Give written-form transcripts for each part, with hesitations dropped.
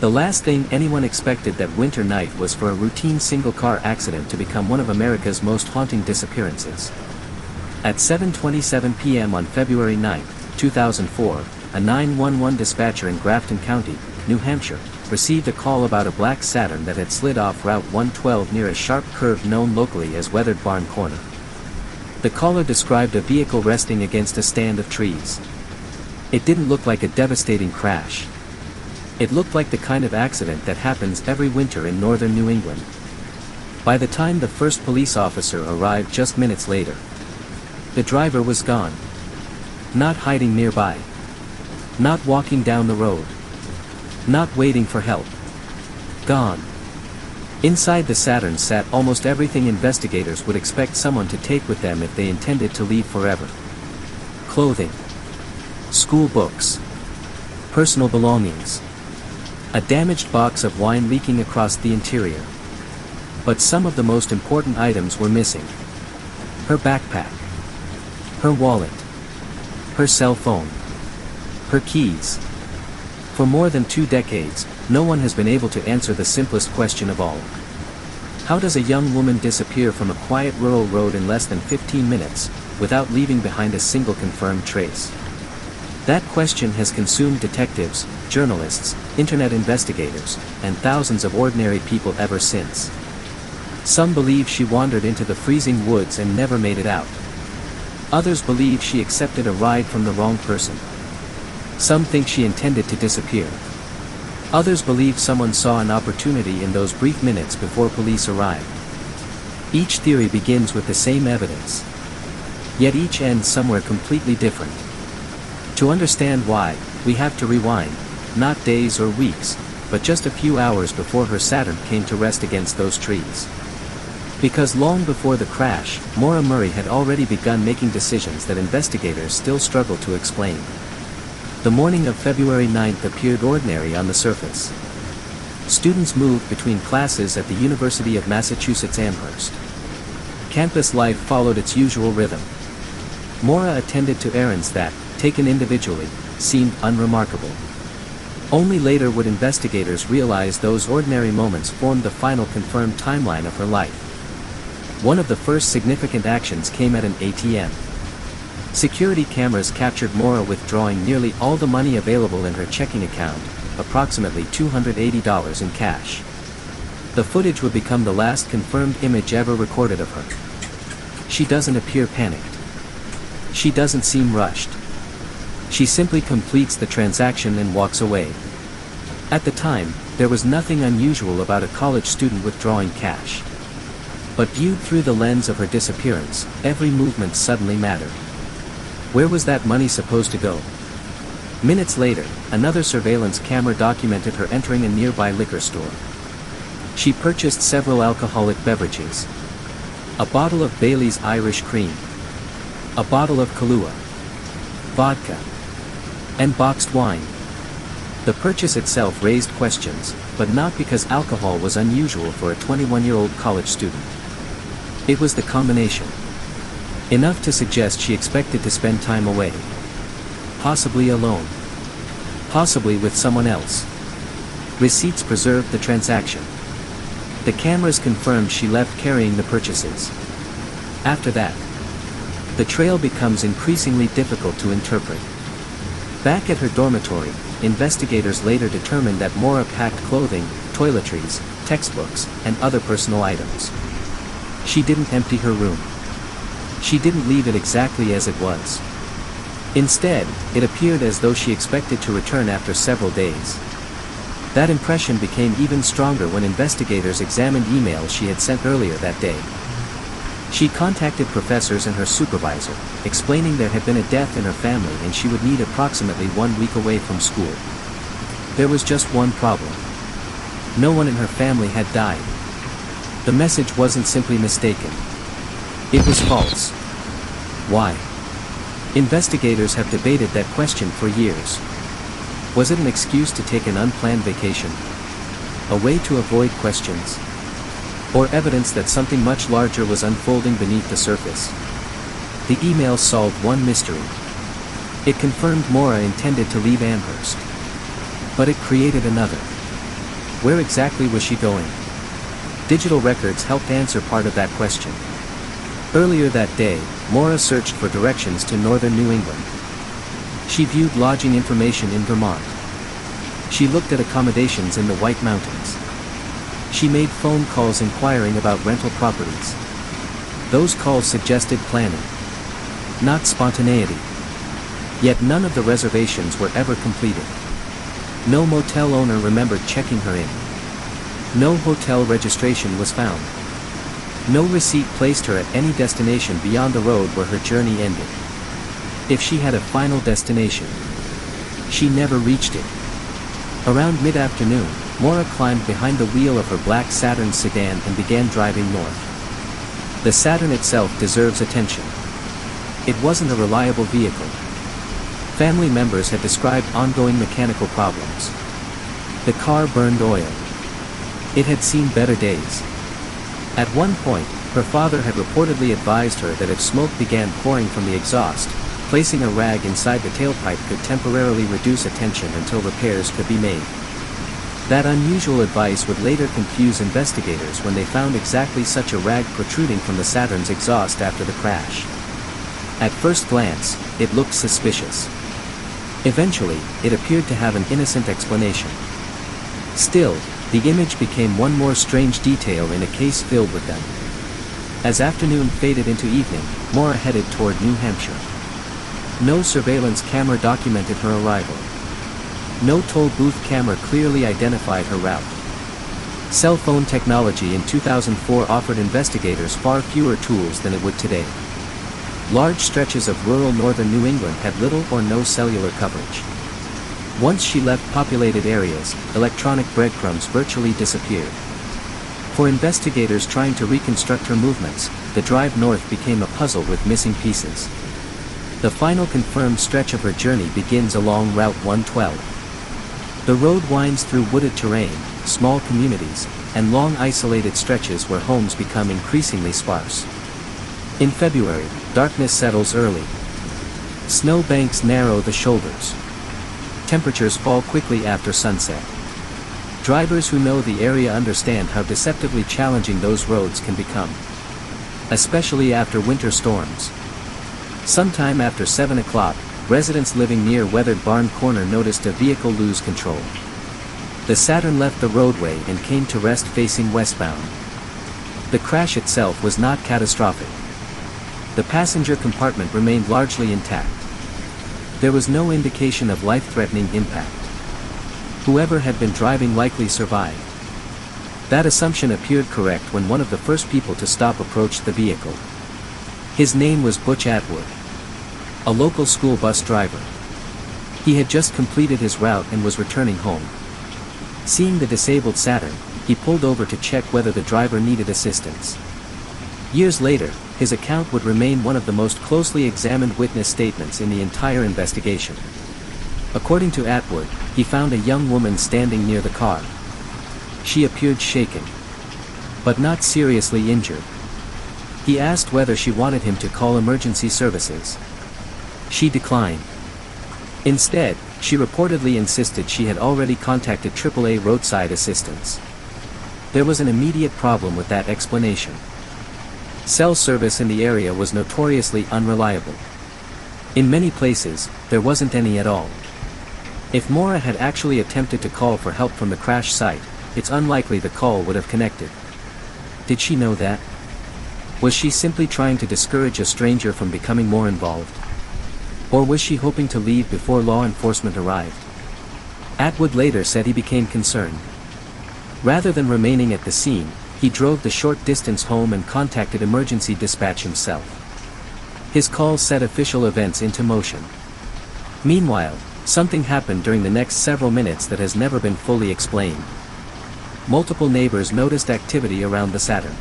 The last thing anyone expected that winter night was for a routine single-car accident to become one of America's most haunting disappearances. At 7:27 p.m. on February 9, 2004, a 911 dispatcher in Grafton County, New Hampshire, received a call about a black Saturn that had slid off Route 112 near a sharp curve known locally as Weathered Barn Corner. The caller described a vehicle resting against a stand of trees. It didn't look like a devastating crash. It looked like the kind of accident that happens every winter in northern New England. By the time the first police officer arrived just minutes later, the driver was gone. Not hiding nearby. Not walking down the road. Not waiting for help. Gone. Inside the Saturn sat almost everything investigators would expect someone to take with them if they intended to leave forever. Clothing. School books. Personal belongings. A damaged box of wine leaking across the interior. But some of the most important items were missing. Her backpack. Her wallet. Her cell phone. Her keys. For more than 2 decades, no one has been able to answer the simplest question of all. How does a young woman disappear from a quiet rural road in less than 15 minutes, without leaving behind a single confirmed trace? That question has consumed detectives, journalists, internet investigators, and thousands of ordinary people ever since. Some believe she wandered into the freezing woods and never made it out. Others believe she accepted a ride from the wrong person. Some think she intended to disappear. Others believe someone saw an opportunity in those brief minutes before police arrived. Each theory begins with the same evidence. Yet each ends somewhere completely different. To understand why, we have to rewind, not days or weeks, but just a few hours before her Saturn came to rest against those trees. Because long before the crash, Maura Murray had already begun making decisions that investigators still struggle to explain. The morning of February 9th appeared ordinary on the surface. Students moved between classes at the University of Massachusetts Amherst. Campus life followed its usual rhythm. Maura attended to errands that, taken individually, seemed unremarkable. Only later would investigators realize those ordinary moments formed the final confirmed timeline of her life. One of the first significant actions came at an ATM. Security cameras captured Maura withdrawing nearly all the money available in her checking account, approximately $280 in cash. The footage would become the last confirmed image ever recorded of her. She doesn't appear panicked. She doesn't seem rushed. She simply completes the transaction and walks away. At the time, there was nothing unusual about a college student withdrawing cash. But viewed through the lens of her disappearance, every movement suddenly mattered. Where was that money supposed to go? Minutes later, another surveillance camera documented her entering a nearby liquor store. She purchased several alcoholic beverages. A bottle of Bailey's Irish Cream. A bottle of Kahlua. Vodka. And boxed wine. The purchase itself raised questions, but not because alcohol was unusual for a 21-year-old college student. It was the combination. Enough to suggest she expected to spend time away. Possibly alone. Possibly with someone else. Receipts preserved the transaction. The cameras confirmed she left carrying the purchases. After that, the trail becomes increasingly difficult to interpret. Back at her dormitory, investigators later determined that Maura packed clothing, toiletries, textbooks, and other personal items. She didn't empty her room. She didn't leave it exactly as it was. Instead, it appeared as though she expected to return after several days. That impression became even stronger when investigators examined emails she had sent earlier that day. She contacted professors and her supervisor, explaining there had been a death in her family and she would need approximately 1 week away from school. There was just one problem. No one in her family had died. The message wasn't simply mistaken. It was false. Why? Investigators have debated that question for years. Was it an excuse to take an unplanned vacation? A way to avoid questions? Or evidence that something much larger was unfolding beneath the surface? The email solved one mystery. It confirmed Maura intended to leave Amherst. But it created another. Where exactly was she going? Digital records helped answer part of that question. Earlier that day, Maura searched for directions to northern New England. She viewed lodging information in Vermont. She looked at accommodations in the White Mountains. She made phone calls inquiring about rental properties. Those calls suggested planning, not spontaneity. Yet none of the reservations were ever completed. No motel owner remembered checking her in. No hotel registration was found. No receipt placed her at any destination beyond the road where her journey ended. If she had a final destination, she never reached it. Around mid-afternoon, Maura climbed behind the wheel of her black Saturn sedan and began driving north. The Saturn itself deserves attention. It wasn't a reliable vehicle. Family members had described ongoing mechanical problems. The car burned oil. It had seen better days. At one point, her father had reportedly advised her that if smoke began pouring from the exhaust, placing a rag inside the tailpipe could temporarily reduce attention until repairs could be made. That unusual advice would later confuse investigators when they found exactly such a rag protruding from the Saturn's exhaust after the crash. At first glance, it looked suspicious. Eventually, it appeared to have an innocent explanation. Still, the image became one more strange detail in a case filled with them. As afternoon faded into evening, Maura headed toward New Hampshire. No surveillance camera documented her arrival. No toll booth camera clearly identified her route. Cell phone technology in 2004 offered investigators far fewer tools than it would today. Large stretches of rural northern New England had little or no cellular coverage. Once she left populated areas, electronic breadcrumbs virtually disappeared. For investigators trying to reconstruct her movements, the drive north became a puzzle with missing pieces. The final confirmed stretch of her journey begins along Route 112. The road winds through wooded terrain, small communities, and long isolated stretches where homes become increasingly sparse. In February, darkness settles early. Snow banks narrow the shoulders. Temperatures fall quickly after sunset. Drivers who know the area understand how deceptively challenging those roads can become, especially after winter storms. Sometime after 7 o'clock, residents living near Weathered Barn Corner noticed a vehicle lose control. The Saturn left the roadway and came to rest facing westbound. The crash itself was not catastrophic. The passenger compartment remained largely intact. There was no indication of life-threatening impact. Whoever had been driving likely survived. That assumption appeared correct when one of the first people to stop approached the vehicle. His name was Butch Atwood, a local school bus driver. He had just completed his route and was returning home. Seeing the disabled Saturn, he pulled over to check whether the driver needed assistance. Years later, his account would remain one of the most closely examined witness statements in the entire investigation. According to Atwood, he found a young woman standing near the car. She appeared shaken, but not seriously injured. He asked whether she wanted him to call emergency services. She declined. Instead, she reportedly insisted she had already contacted AAA roadside assistance. There was an immediate problem with that explanation. Cell service in the area was notoriously unreliable. In many places, there wasn't any at all. If Maura had actually attempted to call for help from the crash site, it's unlikely the call would have connected. Did she know that? Was she simply trying to discourage a stranger from becoming more involved? Or was she hoping to leave before law enforcement arrived? Atwood later said he became concerned. Rather than remaining at the scene, he drove the short distance home and contacted emergency dispatch himself. His call set official events into motion. Meanwhile, something happened during the next several minutes that has never been fully explained. Multiple neighbors noticed activity around the Saturn.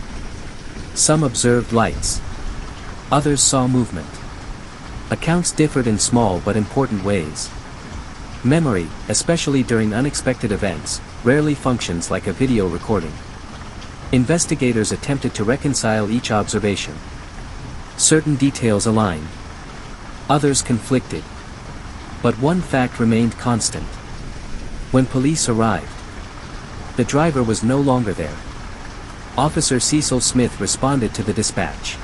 Some observed lights. Others saw movement. Accounts differed in small but important ways. Memory, especially during unexpected events, rarely functions like a video recording. Investigators attempted to reconcile each observation. Certain details aligned. Others conflicted. But one fact remained constant. When police arrived, The driver was no longer there. Officer Cecil Smith responded to the dispatch.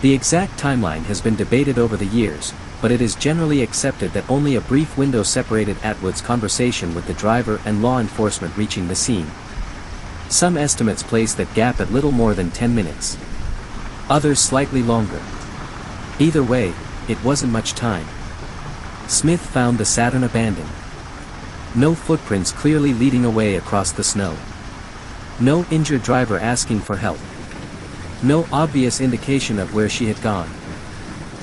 The exact timeline has been debated over the years, but it is generally accepted that only a brief window separated Atwood's conversation with the driver and law enforcement reaching the scene. Some estimates place that gap at little more than 10 minutes. Others slightly longer. Either way, it wasn't much time. Smith found the Saturn abandoned. No footprints clearly leading away across the snow. No injured driver asking for help. No obvious indication of where she had gone.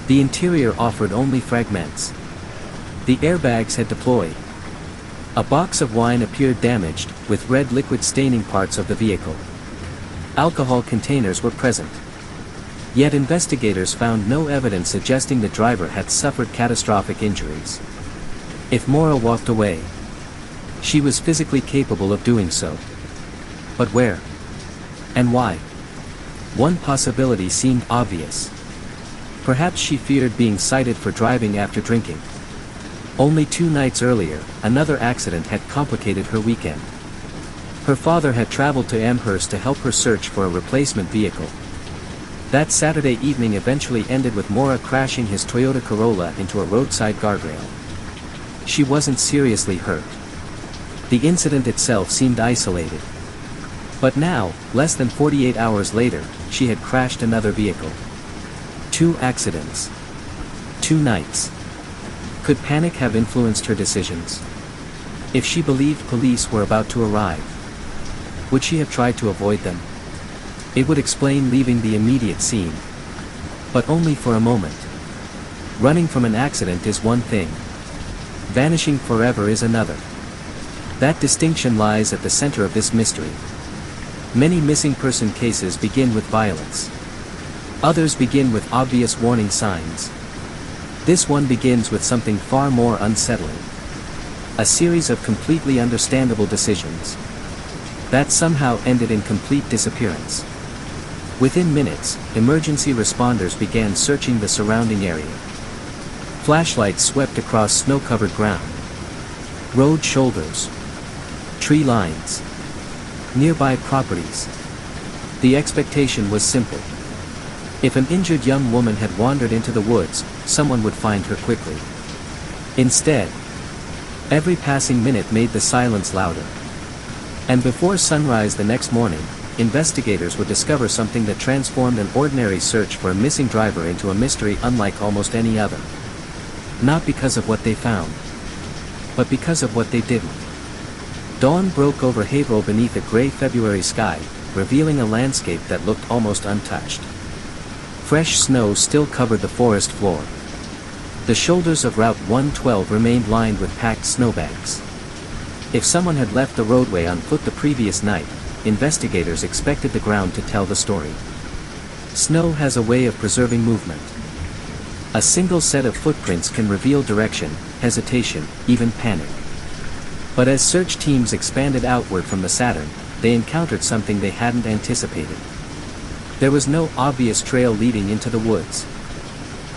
The interior offered only fragments. The airbags had deployed. A box of wine appeared damaged, with red liquid staining parts of the vehicle. Alcohol containers were present. Yet investigators found no evidence suggesting the driver had suffered catastrophic injuries. If Maura walked away, she was physically capable of doing so. But where? And why? One possibility seemed obvious. Perhaps she feared being cited for driving after drinking. Only 2 nights earlier, another accident had complicated her weekend. Her father had traveled to Amherst to help her search for a replacement vehicle. That Saturday evening eventually ended with Maura crashing his Toyota Corolla into a roadside guardrail. She wasn't seriously hurt. The incident itself seemed isolated. But now, less than 48 hours later, she had crashed another vehicle. 2 accidents. 2 nights. Could panic have influenced her decisions? If she believed police were about to arrive, would she have tried to avoid them? It would explain leaving the immediate scene. But only for a moment. Running from an accident is one thing. Vanishing forever is another. That distinction lies at the center of this mystery. Many missing person cases begin with violence. Others begin with obvious warning signs. This one begins with something far more unsettling. A series of completely understandable decisions that somehow ended in complete disappearance. Within minutes, emergency responders began searching the surrounding area. Flashlights swept across snow-covered ground. Road shoulders. Tree lines. Nearby properties. The expectation was simple. If an injured young woman had wandered into the woods, someone would find her quickly. Instead, every passing minute made the silence louder. And before sunrise the next morning, investigators would discover something that transformed an ordinary search for a missing driver into a mystery unlike almost any other. Not because of what they found, but because of what they didn't. Dawn broke over Haverhill beneath a gray February sky, revealing a landscape that looked almost untouched. Fresh snow still covered the forest floor. The shoulders of Route 112 remained lined with packed snowbanks. If someone had left the roadway on foot the previous night, investigators expected the ground to tell the story. Snow has a way of preserving movement. A single set of footprints can reveal direction, hesitation, even panic. But as search teams expanded outward from the Saturn, they encountered something they hadn't anticipated. There was no obvious trail leading into the woods.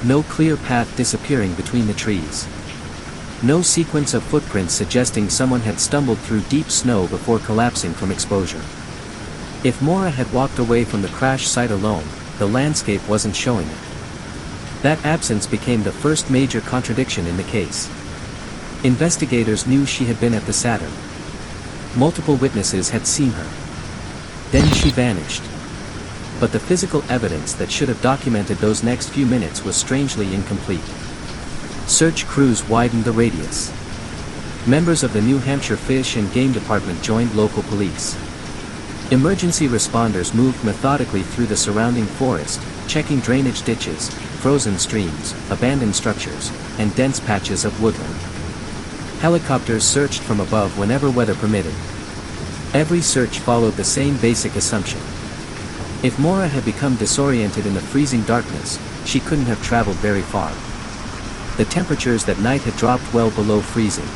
No clear path disappearing between the trees. No sequence of footprints suggesting someone had stumbled through deep snow before collapsing from exposure. If Maura had walked away from the crash site alone, the landscape wasn't showing it. That absence became the first major contradiction in the case. Investigators knew she had been at the Saturn. Multiple witnesses had seen her. Then she vanished. But the physical evidence that should have documented those next few minutes was strangely incomplete. Search crews widened the radius. Members of the New Hampshire Fish and Game Department joined local police. Emergency responders moved methodically through the surrounding forest, checking drainage ditches, frozen streams, abandoned structures, and dense patches of woodland. Helicopters searched from above whenever weather permitted. Every search followed the same basic assumption. If Maura had become disoriented in the freezing darkness, she couldn't have traveled very far. The temperatures that night had dropped well below freezing.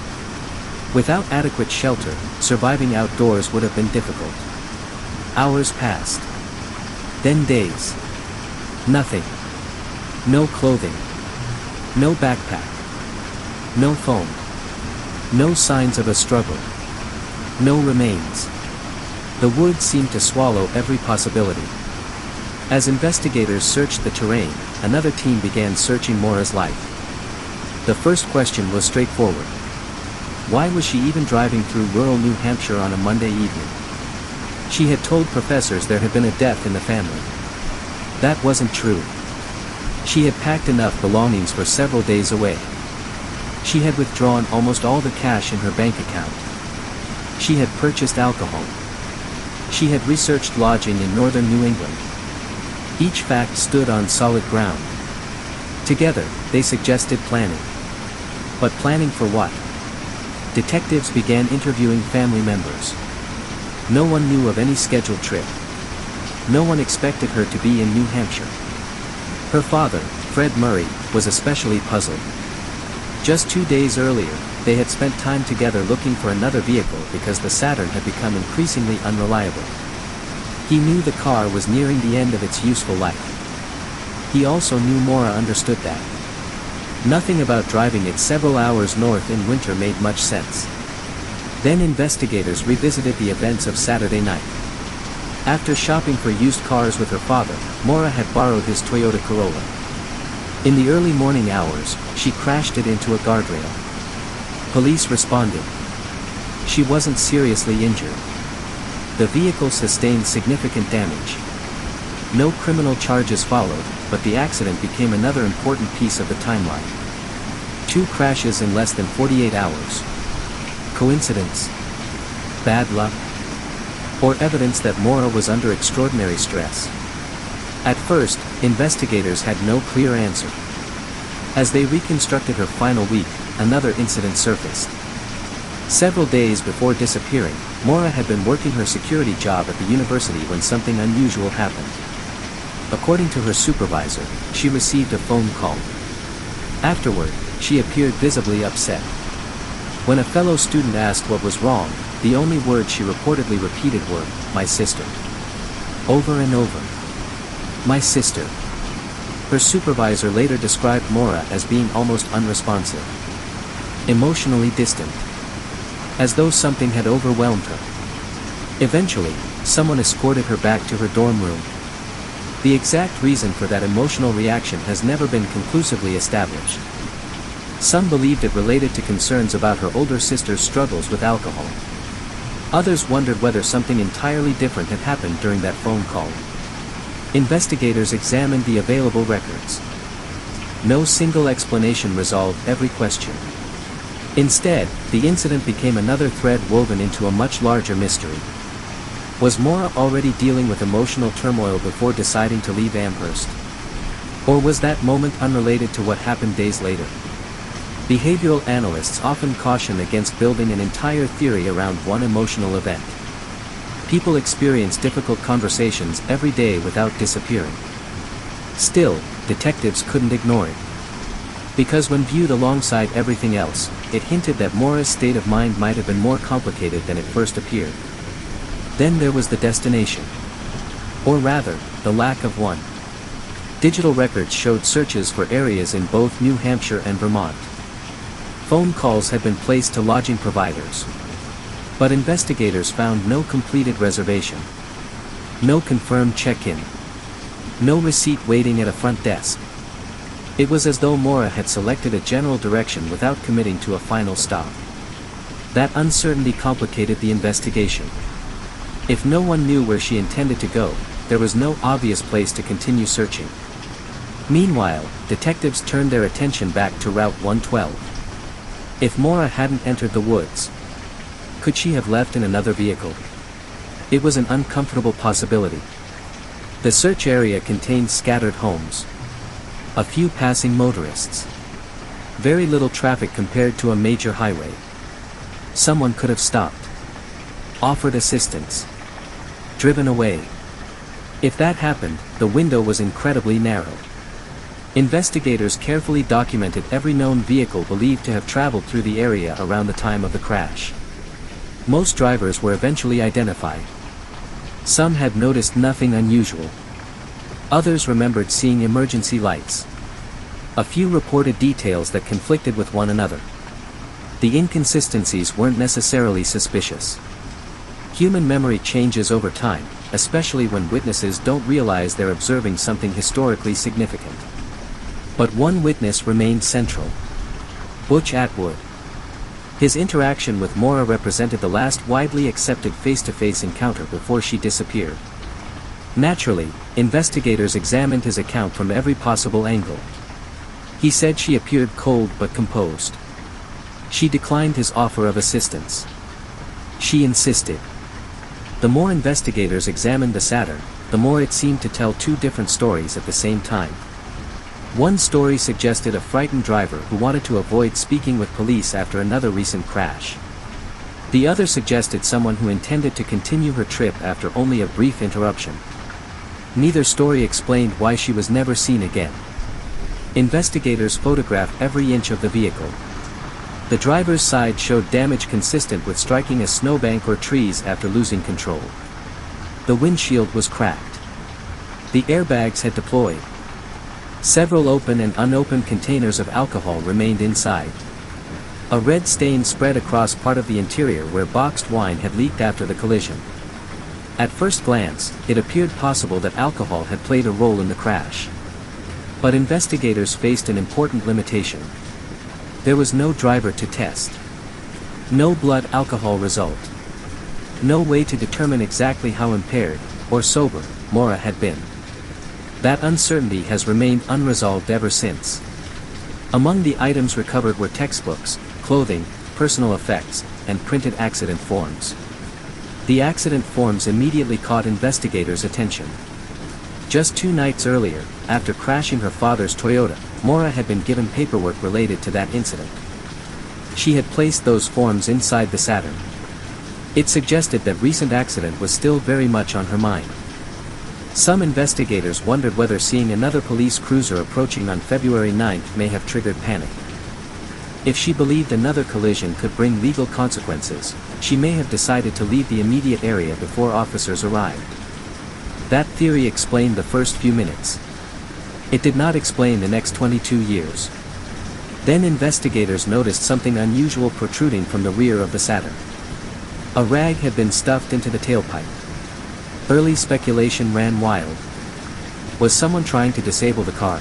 Without adequate shelter, surviving outdoors would have been difficult. Hours passed. Then days. Nothing. No clothing. No backpack. No phone. No signs of a struggle. No remains. The woods seemed to swallow every possibility. As investigators searched the terrain, another team began searching Maura's life. The first question was straightforward. Why was she even driving through rural New Hampshire on a Monday evening? She had told professors there had been a death in the family. That wasn't true. She had packed enough belongings for several days away. She had withdrawn almost all the cash in her bank account. She had purchased alcohol. She had researched lodging in northern New England. Each fact stood on solid ground. Together, they suggested planning. But planning for what? Detectives began interviewing family members. No one knew of any scheduled trip. No one expected her to be in New Hampshire. Her father, Fred Murray, was especially puzzled. Just 2 days earlier, they had spent time together looking for another vehicle because the Saturn had become increasingly unreliable. He knew the car was nearing the end of its useful life. He also knew Maura understood that. Nothing about driving it several hours north in winter made much sense. Then investigators revisited the events of Saturday night. After shopping for used cars with her father, Maura had borrowed his Toyota Corolla. In the early morning hours, she crashed it into a guardrail. Police responded. She wasn't seriously injured. The vehicle sustained significant damage. No criminal charges followed, but the accident became another important piece of the timeline. 2 crashes in less than 48 hours. Coincidence? Bad luck? Or evidence that Maura was under extraordinary stress? At first, investigators had no clear answer. As they reconstructed her final week, another incident surfaced. Several days before disappearing, Maura had been working her security job at the university when something unusual happened. According to her supervisor, she received a phone call. Afterward, she appeared visibly upset. When a fellow student asked what was wrong, the only words she reportedly repeated were, "My sister." Over and over. My sister. Her supervisor later described Maura as being almost unresponsive. Emotionally distant. As though something had overwhelmed her. Eventually, someone escorted her back to her dorm room. The exact reason for that emotional reaction has never been conclusively established. Some believed it related to concerns about her older sister's struggles with alcohol. Others wondered whether something entirely different had happened during that phone call. Investigators examined the available records. No single explanation resolved every question. Instead, the incident became another thread woven into a much larger mystery. Was Maura already dealing with emotional turmoil before deciding to leave Amherst? Or was that moment unrelated to what happened days later? Behavioral analysts often caution against building an entire theory around one emotional event. People experience difficult conversations every day without disappearing. Still, detectives couldn't ignore it. Because when viewed alongside everything else, it hinted that Maura's state of mind might have been more complicated than it first appeared. Then there was the destination. Or rather, the lack of one. Digital records showed searches for areas in both New Hampshire and Vermont. Phone calls had been placed to lodging providers. But investigators found no completed reservation. No confirmed check-in. No receipt waiting at a front desk. It was as though Maura had selected a general direction without committing to a final stop. That uncertainty complicated the investigation. If no one knew where she intended to go, there was no obvious place to continue searching. Meanwhile, detectives turned their attention back to Route 112. If Maura hadn't entered the woods, could she have left in another vehicle? It was an uncomfortable possibility. The search area contained scattered homes. A few passing motorists. Very little traffic compared to a major highway. Someone could have stopped. Offered assistance. Driven away. If that happened, the window was incredibly narrow. Investigators carefully documented every known vehicle believed to have traveled through the area around the time of the crash. Most drivers were eventually identified. Some had noticed nothing unusual. Others remembered seeing emergency lights. A few reported details that conflicted with one another. The inconsistencies weren't necessarily suspicious. Human memory changes over time, especially when witnesses don't realize they're observing something historically significant. But one witness remained central. Butch Atwood. His interaction with Maura represented the last widely accepted face-to-face encounter before she disappeared. Naturally, investigators examined his account from every possible angle. He said she appeared cold but composed. She declined his offer of assistance. She insisted. The more investigators examined the Saturn, the more it seemed to tell two different stories at the same time. One story suggested a frightened driver who wanted to avoid speaking with police after another recent crash. The other suggested someone who intended to continue her trip after only a brief interruption. Neither story explained why she was never seen again. Investigators photographed every inch of the vehicle. The driver's side showed damage consistent with striking a snowbank or trees after losing control. The windshield was cracked. The airbags had deployed. Several open and unopened containers of alcohol remained inside. A red stain spread across part of the interior where boxed wine had leaked after the collision. At first glance, it appeared possible that alcohol had played a role in the crash. But investigators faced an important limitation. There was no driver to test. No blood alcohol result. No way to determine exactly how impaired, or sober, Maura had been. That uncertainty has remained unresolved ever since. Among the items recovered were textbooks, clothing, personal effects, and printed accident forms. The accident forms immediately caught investigators' attention. Just 2 nights earlier, after crashing her father's Toyota, Maura had been given paperwork related to that incident. She had placed those forms inside the Saturn. It suggested that recent accident was still very much on her mind. Some investigators wondered whether seeing another police cruiser approaching on February 9th may have triggered panic. If she believed another collision could bring legal consequences, she may have decided to leave the immediate area before officers arrived. That theory explained the first few minutes. It did not explain the next 22 years. Then investigators noticed something unusual protruding from the rear of the Saturn. A rag had been stuffed into the tailpipe. Early speculation ran wild. Was someone trying to disable the car?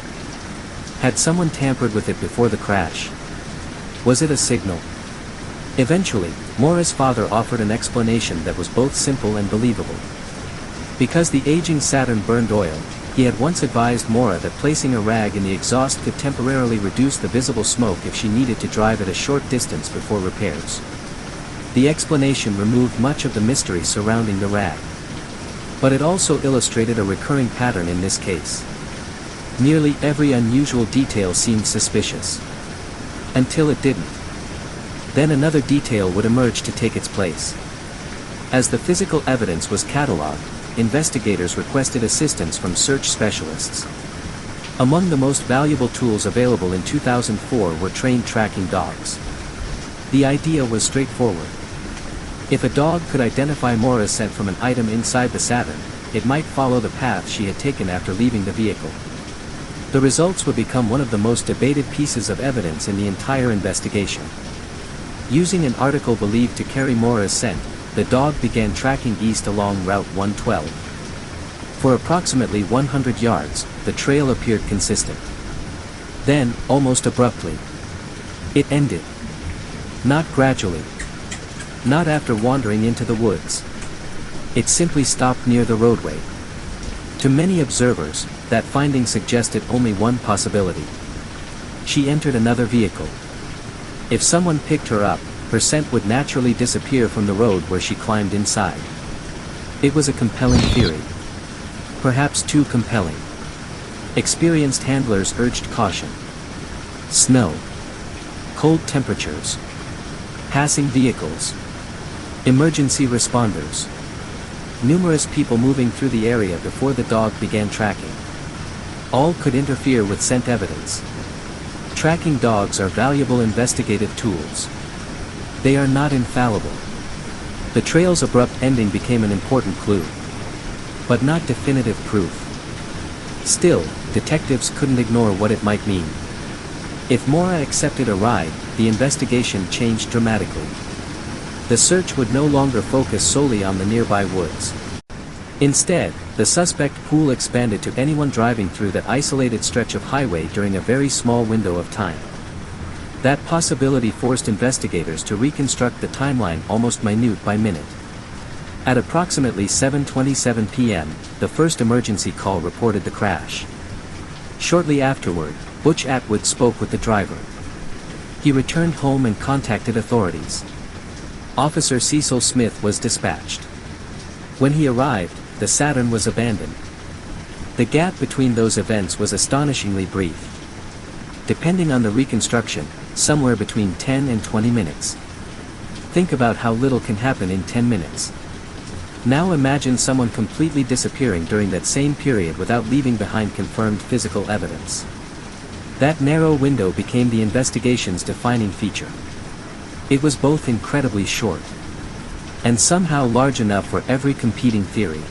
Had someone tampered with it before the crash? Was it a signal? Eventually, Maura's father offered an explanation that was both simple and believable. Because the aging Saturn burned oil, he had once advised Maura that placing a rag in the exhaust could temporarily reduce the visible smoke if she needed to drive at a short distance before repairs. The explanation removed much of the mystery surrounding the rag. But it also illustrated a recurring pattern in this case. Nearly every unusual detail seemed suspicious. Until it didn't. Then another detail would emerge to take its place. As the physical evidence was catalogued, investigators requested assistance from search specialists. Among the most valuable tools available in 2004 were trained tracking dogs. The idea was straightforward. If a dog could identify Maura's scent from an item inside the Saturn, it might follow the path she had taken after leaving the vehicle. The results would become one of the most debated pieces of evidence in the entire investigation. Using an article believed to carry Maura's scent, the dog began tracking east along Route 112. For approximately 100 yards, the trail appeared consistent. Then, almost abruptly, it ended. Not gradually. Not after wandering into the woods. It simply stopped near the roadway. To many observers, that finding suggested only one possibility. She entered another vehicle. If someone picked her up, her scent would naturally disappear from the road where she climbed inside. It was a compelling theory. Perhaps too compelling. Experienced handlers urged caution. Snow. Cold temperatures. Passing vehicles. Emergency responders. Numerous people moving through the area before the dog began tracking. All could interfere with scent evidence. Tracking dogs are valuable investigative tools. They are not infallible. The trail's abrupt ending became an important clue. But not definitive proof. Still, detectives couldn't ignore what it might mean. If Maura accepted a ride, the investigation changed dramatically. The search would no longer focus solely on the nearby woods. Instead, the suspect pool expanded to anyone driving through that isolated stretch of highway during a very small window of time. That possibility forced investigators to reconstruct the timeline almost minute by minute. At approximately 7:27 p.m., the first emergency call reported the crash. Shortly afterward, Butch Atwood spoke with the driver. He returned home and contacted authorities. Officer Cecil Smith was dispatched. When he arrived, the Saturn was abandoned. The gap between those events was astonishingly brief. Depending on the reconstruction, somewhere between 10 and 20 minutes. Think about how little can happen in 10 minutes. Now imagine someone completely disappearing during that same period without leaving behind confirmed physical evidence. That narrow window became the investigation's defining feature. It was both incredibly short and somehow large enough for every competing theory.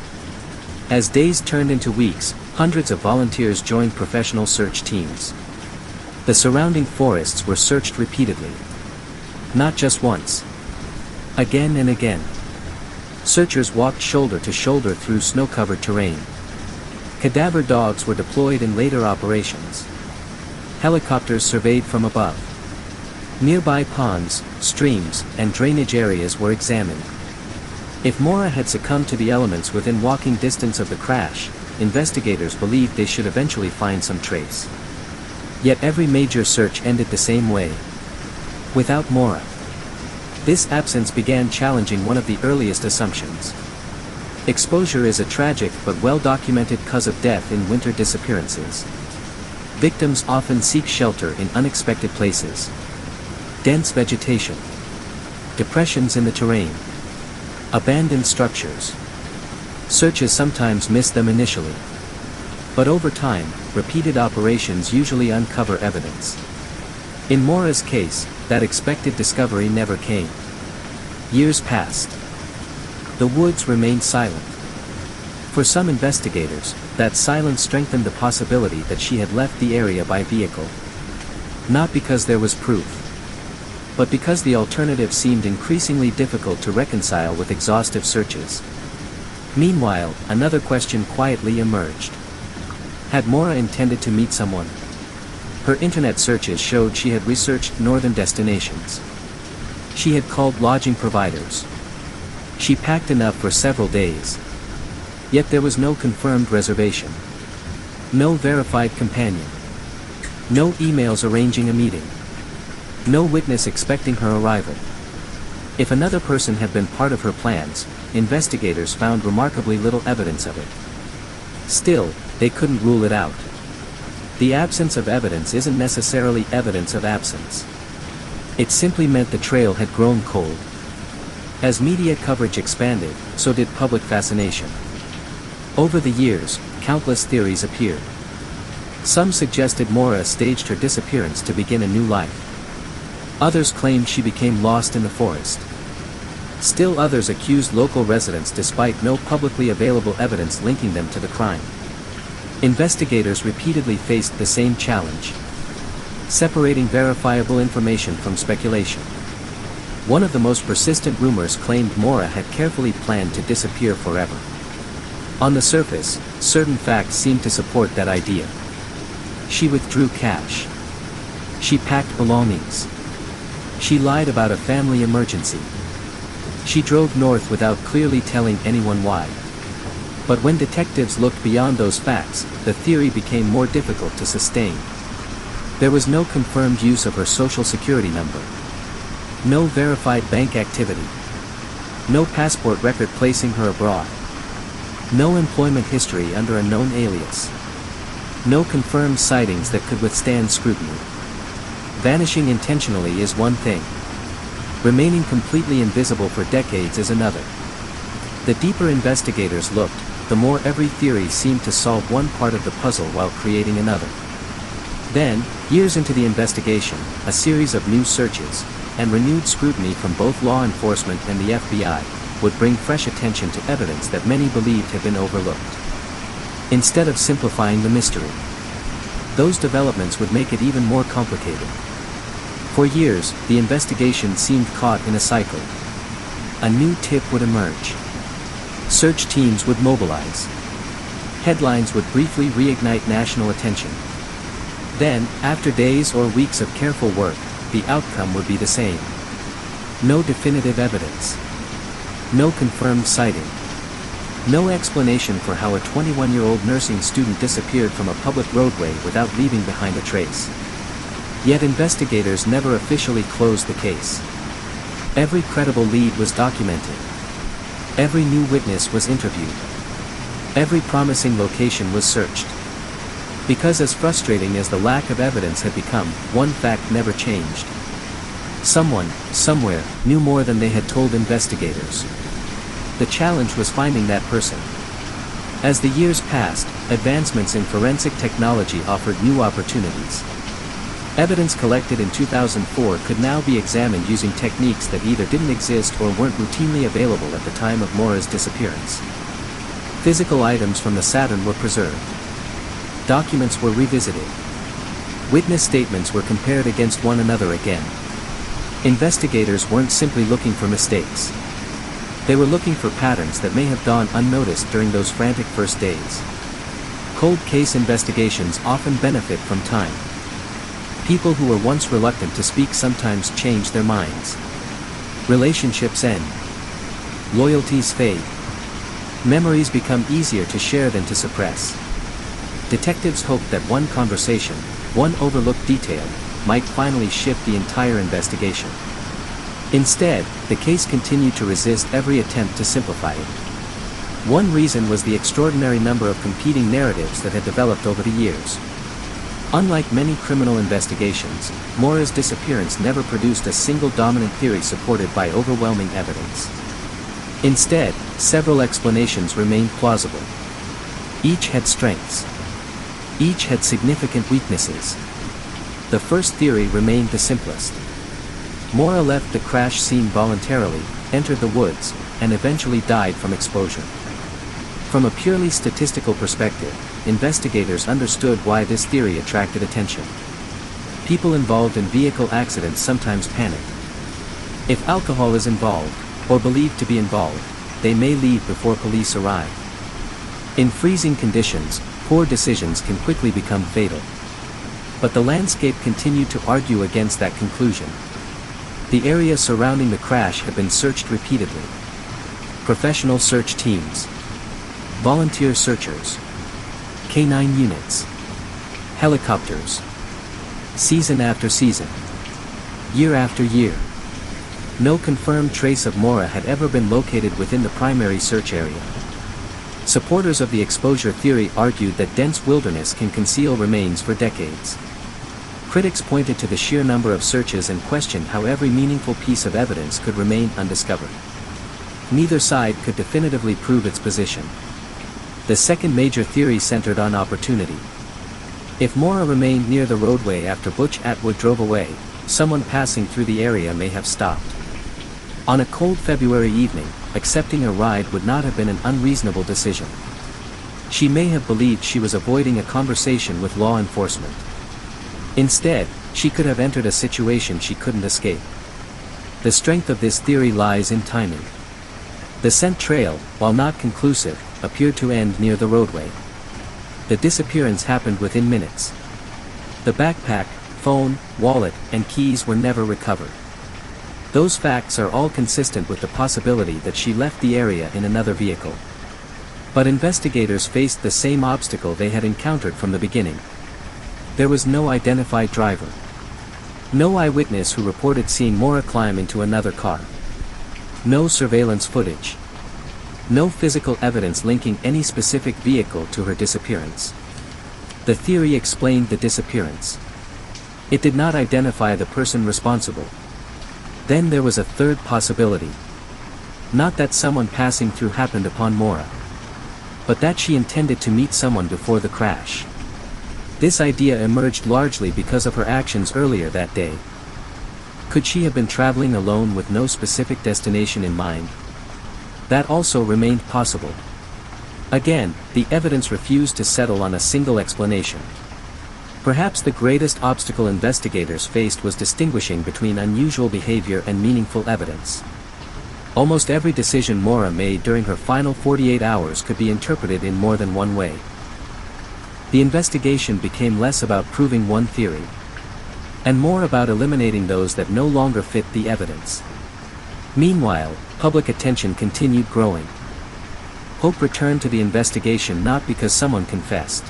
As days turned into weeks, hundreds of volunteers joined professional search teams. The surrounding forests were searched repeatedly. Not just once. Again and again. Searchers walked shoulder to shoulder through snow-covered terrain. Cadaver dogs were deployed in later operations. Helicopters surveyed from above. Nearby ponds, streams, and drainage areas were examined. If Maura had succumbed to the elements within walking distance of the crash, investigators believed they should eventually find some trace. Yet every major search ended the same way. Without Maura. This absence began challenging one of the earliest assumptions. Exposure is a tragic but well-documented cause of death in winter disappearances. Victims often seek shelter in unexpected places. Dense vegetation. Depressions in the terrain. Abandoned structures. Searches sometimes miss them initially. But over time, repeated operations usually uncover evidence. In Maura's case, that expected discovery never came. Years passed. The woods remained silent. For some investigators, that silence strengthened the possibility that she had left the area by vehicle. Not because there was proof, but because the alternative seemed increasingly difficult to reconcile with exhaustive searches. Meanwhile, another question quietly emerged. Had Maura intended to meet someone? Her internet searches showed she had researched northern destinations. She had called lodging providers. She packed enough for several days. Yet there was no confirmed reservation. No verified companion. No emails arranging a meeting. No witness expecting her arrival. If another person had been part of her plans, investigators found remarkably little evidence of it. Still, they couldn't rule it out. The absence of evidence isn't necessarily evidence of absence. It simply meant the trail had grown cold. As media coverage expanded, so did public fascination. Over the years, countless theories appeared. Some suggested Maura staged her disappearance to begin a new life. Others claimed she became lost in the forest. Still others accused local residents despite no publicly available evidence linking them to the crime. Investigators repeatedly faced the same challenge. Separating verifiable information from speculation. One of the most persistent rumors claimed Maura had carefully planned to disappear forever. On the surface, certain facts seemed to support that idea. She withdrew cash. She packed belongings. She lied about a family emergency. She drove north without clearly telling anyone why. But when detectives looked beyond those facts, the theory became more difficult to sustain. There was no confirmed use of her social security number. No verified bank activity. No passport record placing her abroad. No employment history under a known alias. No confirmed sightings that could withstand scrutiny. Vanishing intentionally is one thing. Remaining completely invisible for decades is another. The deeper investigators looked, the more every theory seemed to solve one part of the puzzle while creating another. Then, years into the investigation, a series of new searches, and renewed scrutiny from both law enforcement and the FBI, would bring fresh attention to evidence that many believed had been overlooked. Instead of simplifying the mystery, those developments would make it even more complicated. For years, the investigation seemed caught in a cycle. a new tip would emerge. Search teams would mobilize. Headlines would briefly reignite national attention. Then, after days or weeks of careful work, the outcome would be the same. No definitive evidence. No confirmed sighting. No explanation for how a 21-year-old nursing student disappeared from a public roadway without leaving behind a trace. Yet investigators never officially closed the case. Every credible lead was documented. Every new witness was interviewed. Every promising location was searched. Because as frustrating as the lack of evidence had become, one fact never changed. Someone, somewhere, knew more than they had told investigators. The challenge was finding that person. As the years passed, advancements in forensic technology offered new opportunities. Evidence collected in 2004 could now be examined using techniques that either didn't exist or weren't routinely available at the time of Maura's disappearance. Physical items from the Saturn were preserved. Documents were revisited. Witness statements were compared against one another again. Investigators weren't simply looking for mistakes. They were looking for patterns that may have gone unnoticed during those frantic first days. Cold case investigations often benefit from time. People who were once reluctant to speak sometimes change their minds. Relationships end. Loyalties fade. Memories become easier to share than to suppress. Detectives hoped that one conversation, one overlooked detail, might finally shift the entire investigation. Instead, the case continued to resist every attempt to simplify it. One reason was the extraordinary number of competing narratives that had developed over the years. Unlike many criminal investigations, Maura's disappearance never produced a single dominant theory supported by overwhelming evidence. Instead, several explanations remained plausible. Each had strengths. Each had significant weaknesses. The first theory remained the simplest. Maura left the crash scene voluntarily, entered the woods, and eventually died from exposure. From a purely statistical perspective, investigators understood why this theory attracted attention. People involved in vehicle accidents sometimes panic. If alcohol is involved, or believed to be involved, they may leave before police arrive. In freezing conditions, poor decisions can quickly become fatal. But the landscape continued to argue against that conclusion. The area surrounding the crash had been searched repeatedly. Professional search teams. Volunteer searchers. K-9 units. Helicopters. Season after season. Year after year. No confirmed trace of Maura had ever been located within the primary search area. Supporters of the exposure theory argued that dense wilderness can conceal remains for decades. Critics pointed to the sheer number of searches and questioned how every meaningful piece of evidence could remain undiscovered. Neither side could definitively prove its position. The second major theory centered on opportunity. If Maura remained near the roadway after Butch Atwood drove away, someone passing through the area may have stopped. On a cold February evening, accepting a ride would not have been an unreasonable decision. She may have believed she was avoiding a conversation with law enforcement. Instead, she could have entered a situation she couldn't escape. The strength of this theory lies in timing. The scent trail, while not conclusive, appeared to end near the roadway. The disappearance happened within minutes. The backpack, phone, wallet, and keys were never recovered. Those facts are all consistent with the possibility that she left the area in another vehicle. But investigators faced the same obstacle they had encountered from the beginning. There was no identified driver. No eyewitness who reported seeing Maura climb into another car. No surveillance footage. No physical evidence linking any specific vehicle to her disappearance. The theory explained the disappearance. It did not identify the person responsible. Then there was a third possibility. Not that someone passing through happened upon Maura, but that she intended to meet someone before the crash. This idea emerged largely because of her actions earlier that day. Could she have been traveling alone with no specific destination in mind? That also remained possible. Again, the evidence refused to settle on a single explanation. Perhaps the greatest obstacle investigators faced was distinguishing between unusual behavior and meaningful evidence. Almost every decision Maura made during her final 48 hours could be interpreted in more than one way. The investigation became less about proving one theory, and more about eliminating those that no longer fit the evidence. Meanwhile, public attention continued growing. Hope returned to the investigation not because someone confessed,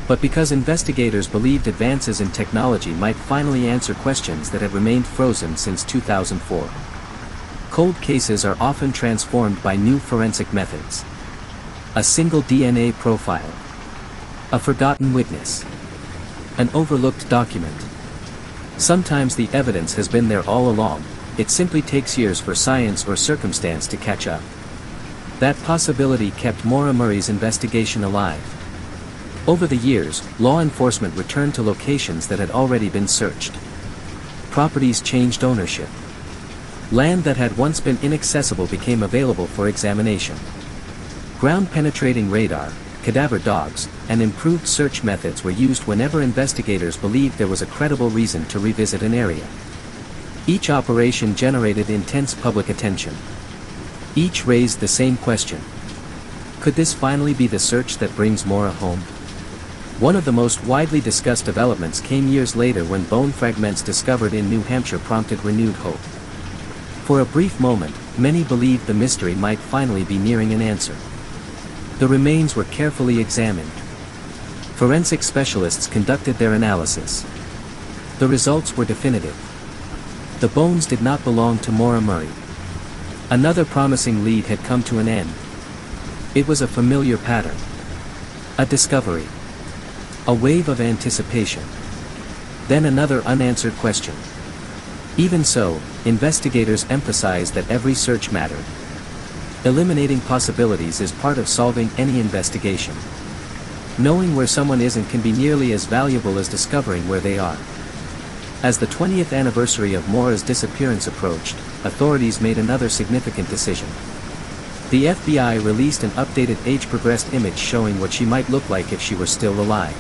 but because investigators believed advances in technology might finally answer questions that had remained frozen since 2004. Cold cases are often transformed by new forensic methods. A single DNA profile, a forgotten witness, an overlooked document. Sometimes the evidence has been there all along, it simply takes years for science or circumstance to catch up. That possibility kept Maura Murray's investigation alive. Over the years, law enforcement returned to locations that had already been searched. Properties changed ownership. Land that had once been inaccessible became available for examination. Ground-penetrating radar, cadaver dogs, and improved search methods were used whenever investigators believed there was a credible reason to revisit an area. Each operation generated intense public attention. Each raised the same question. Could this finally be the search that brings Maura home? One of the most widely discussed developments came years later when bone fragments discovered in New Hampshire prompted renewed hope. For a brief moment, many believed the mystery might finally be nearing an answer. The remains were carefully examined. Forensic specialists conducted their analysis. The results were definitive. The bones did not belong to Maura Murray. Another promising lead had come to an end. It was a familiar pattern. A discovery. A wave of anticipation. Then another unanswered question. Even so, investigators emphasized that every search mattered. Eliminating possibilities is part of solving any investigation. Knowing where someone isn't can be nearly as valuable as discovering where they are. As the 20th anniversary of Maura's disappearance approached, authorities made another significant decision. The FBI released an updated age-progressed image showing what she might look like if she were still alive.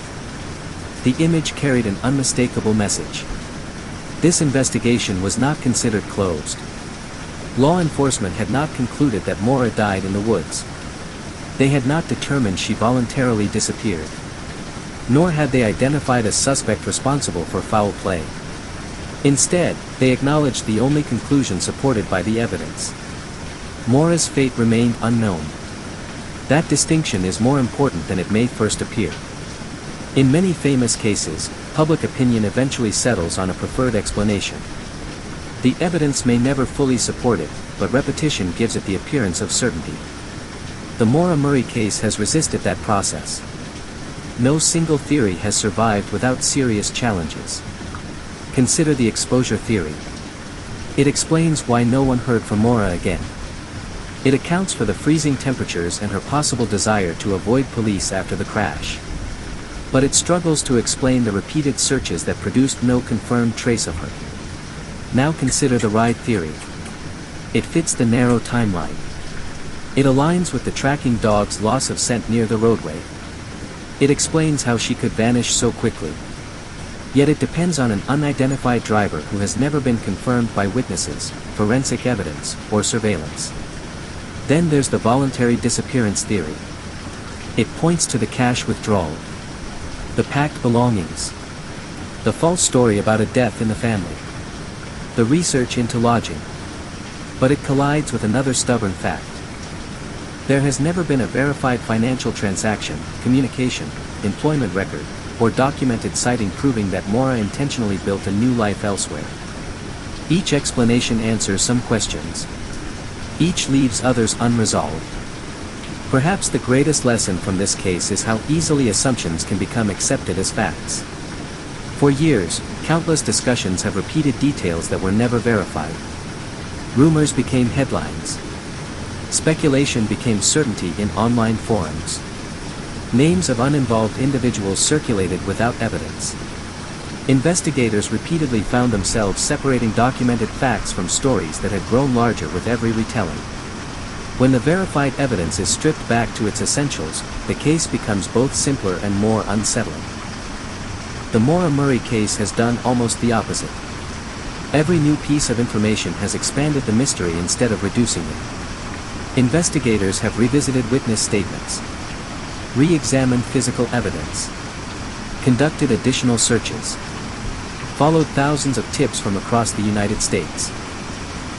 The image carried an unmistakable message. This investigation was not considered closed. Law enforcement had not concluded that Maura died in the woods. They had not determined she voluntarily disappeared. Nor had they identified a suspect responsible for foul play. Instead, they acknowledged the only conclusion supported by the evidence. Maura's fate remained unknown. That distinction is more important than it may first appear. In many famous cases, public opinion eventually settles on a preferred explanation. The evidence may never fully support it, but repetition gives it the appearance of certainty. The Maura Murray case has resisted that process. No single theory has survived without serious challenges. Consider the exposure theory. It explains why no one heard from Maura again. It accounts for the freezing temperatures and her possible desire to avoid police after the crash. But it struggles to explain the repeated searches that produced no confirmed trace of her. Now consider the ride theory. It fits the narrow timeline. It aligns with the tracking dog's loss of scent near the roadway. It explains how she could vanish so quickly. Yet it depends on an unidentified driver who has never been confirmed by witnesses, forensic evidence, or surveillance. Then there's the voluntary disappearance theory. It points to the cash withdrawal, the packed belongings, the false story about a death in the family, the research into lodging. But it collides with another stubborn fact. There has never been a verified financial transaction, communication, employment record, or documented sighting proving that Maura intentionally built a new life elsewhere. Each explanation answers some questions. Each leaves others unresolved. Perhaps the greatest lesson from this case is how easily assumptions can become accepted as facts. For years, countless discussions have repeated details that were never verified. Rumors became headlines. Speculation became certainty in online forums. Names of uninvolved individuals circulated without evidence. Investigators repeatedly found themselves separating documented facts from stories that had grown larger with every retelling. When the verified evidence is stripped back to its essentials, the case becomes both simpler and more unsettling. The Maura Murray case has done almost the opposite. Every new piece of information has expanded the mystery instead of reducing it. Investigators have revisited witness statements, re-examined physical evidence, conducted additional searches, followed thousands of tips from across the United States.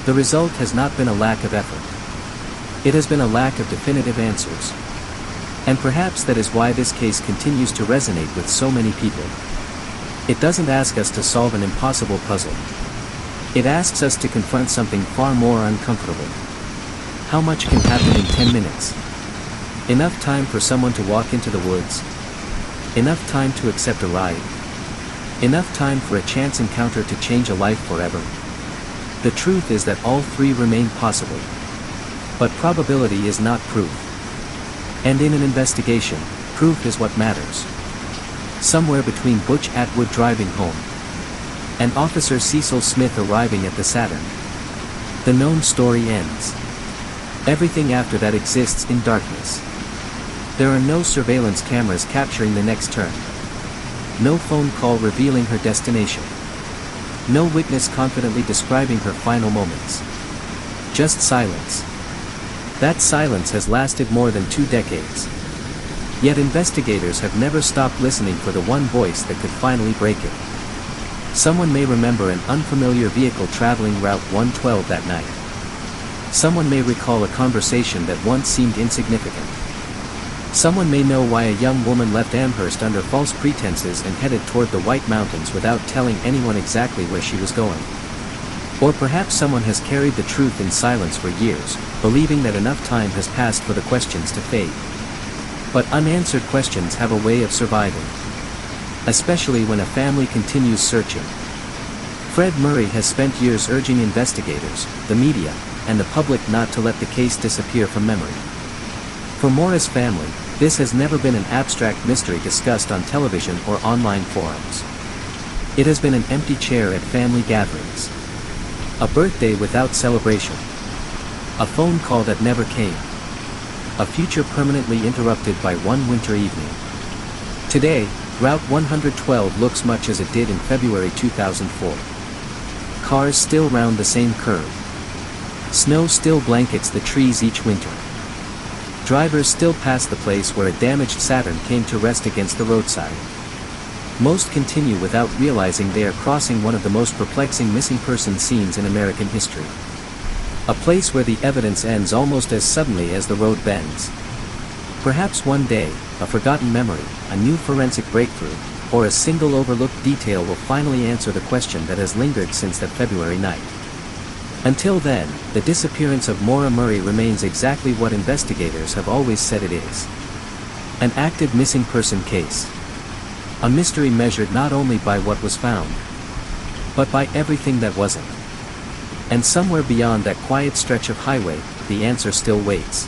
The result has not been a lack of effort. It has been a lack of definitive answers. And perhaps that is why this case continues to resonate with so many people. It doesn't ask us to solve an impossible puzzle. It asks us to confront something far more uncomfortable. How much can happen in 10 minutes? Enough time for someone to walk into the woods? Enough time to accept a ride? Enough time for a chance encounter to change a life forever? The truth is that all three remain possible. But probability is not proof. And in an investigation, proof is what matters. Somewhere between Butch Atwood driving home and Officer Cecil Smith arriving at the Saturn, the known story ends. Everything after that exists in darkness. There are no surveillance cameras capturing the next turn. No phone call revealing her destination. No witness confidently describing her final moments. Just silence. That silence has lasted more than 2 decades. Yet investigators have never stopped listening for the one voice that could finally break it. Someone may remember an unfamiliar vehicle traveling Route 112 that night. Someone may recall a conversation that once seemed insignificant. Someone may know why a young woman left Amherst under false pretenses and headed toward the White Mountains without telling anyone exactly where she was going. Or perhaps someone has carried the truth in silence for years, believing that enough time has passed for the questions to fade. But unanswered questions have a way of surviving. Especially when a family continues searching. Fred Murray has spent years urging investigators, the media, and the public not to let the case disappear from memory. For Maura's family, this has never been an abstract mystery discussed on television or online forums. It has been an empty chair at family gatherings. A birthday without celebration. A phone call that never came. A future permanently interrupted by one winter evening. Today, Route 112 looks much as it did in February 2004. Cars still round the same curve. Snow still blankets the trees each winter. Drivers still pass the place where a damaged Saturn came to rest against the roadside. Most continue without realizing they are crossing one of the most perplexing missing person scenes in American history. A place where the evidence ends almost as suddenly as the road bends. Perhaps one day, a forgotten memory, a new forensic breakthrough, or a single overlooked detail will finally answer the question that has lingered since that February night. Until then, the disappearance of Maura Murray remains exactly what investigators have always said it is. An active missing person case. A mystery measured not only by what was found, but by everything that wasn't. And somewhere beyond that quiet stretch of highway, the answer still waits.